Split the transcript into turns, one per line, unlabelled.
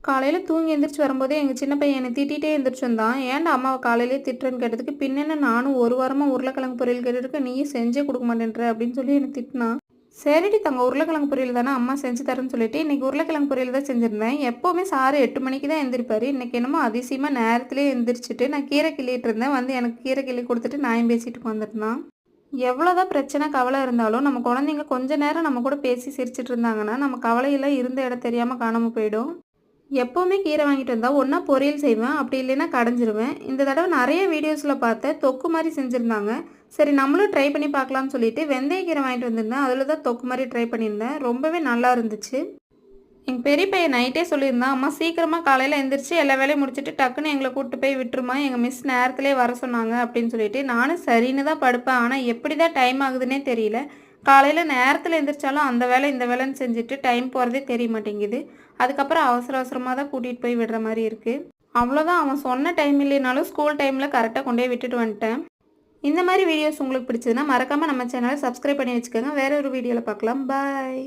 காலையில் தூங்கி எந்திரிச்சு வரும்போதே எங்கள் சின்ன பையன் என்னை திட்டிகிட்டே எந்திரிச்சு வந்தான். ஏன்டா அம்மாவை காலையிலேயே திட்டுறேன்னு கேட்டதுக்கு, பின்னென்ன நானும் ஒரு வாரமாக உருளைக்கிழங்கு பொரியல் கேட்டுருக்கு, நீயும் செஞ்சே கொடுக்க மாட்டேன்ற அப்படின்னு சொல்லி என்னை திட்டினான். சரிடி தங்க, உருளைக்கிழங்கு பொரியல் தானே அம்மா செஞ்சு தரேன்னு சொல்லிட்டு இன்றைக்கி உருளைக்கிழங்கு பொரியல் தான் செஞ்சுருந்தேன். எப்போவுமே சாரு 8 மணிக்கு தான் எந்திரிப்பார். இன்றைக்கி என்னமோ அதிசயமாக நேரத்துலேயே எந்திரிச்சிட்டு நான் கீரை கிள்ளிட்டு இருந்தேன். வந்து எனக்கு கீரை கிள்ளி கொடுத்துட்டு நாயும் பேசிட்டு வந்துட்டுனான். எவ்வளோதான் பிரச்சனை கவலை இருந்தாலும் நம்ம குழந்தைங்க கொஞ்ச நேரம் நம்ம கூட பேசி சிரிச்சிட்டு இருந்தாங்கன்னா நம்ம கவலையெல்லாம் இருந்த இடம் தெரியாமல் காணாமல் போயிடும். எப்போவுமே கீரை வாங்கிட்டு வந்தால் ஒன்றா பொரியல் செய்வேன், அப்படி இல்லைன்னா கடைஞ்சிருவேன். இந்த தடவை நிறைய வீடியோஸில் பார்த்தேன் தொக்கு மாதிரி செஞ்சுருந்தாங்க. சரி நம்மளும் ட்ரை பண்ணி பார்க்கலாம்னு சொல்லிட்டு வெந்தய கீரை வாங்கிட்டு வந்திருந்தேன். அதில் தான் தொக்கு மாதிரி ட்ரை பண்ணியிருந்தேன். ரொம்பவே நல்லா இருந்துச்சு. எங்கள் பெரிய பையன் நைட்டே சொல்லியிருந்தான், அம்மா சீக்கிரமாக காலையில் எழுந்திரிச்சு எல்லா வேலையும் முடிச்சுட்டு டக்குன்னு எங்களை கூப்பிட்டு போய் விட்டுருமா, எங்கள் மிஸ் நேரத்திலே வர சொன்னாங்க அப்படின்னு சொல்லிட்டு. நானும் சரின்னு தான் படுப்பேன், ஆனால் எப்படி தான் டைம் ஆகுதுன்னே தெரியல. காலையில் நேரத்தில் எழுந்திரிச்சாலும் அந்த வேலை இந்த வேலைன்னு செஞ்சுட்டு டைம் போகிறதே தெரிய மாட்டேங்குது. அதுக்கப்புறம் அவசர அவசரமாக தான் கூட்டிகிட்டு போய் விடுற மாதிரி இருக்குது. அவ்வளோதான், அவன் சொன்ன டைம் இல்லைனாலும் ஸ்கூல் டைமில் கரெக்டாக கொண்டு போய் விட்டுட்டு வந்துட்டேன். இந்த மாதிரி வீடியோஸ் உங்களுக்கு பிடிச்சதுன்னா மறக்காமல் நம்ம சேனலை சப்ஸ்கிரைப் பண்ணி வச்சுக்கோங்க. வேற ஒரு வீடியோவில் பார்க்கலாம். பாய்.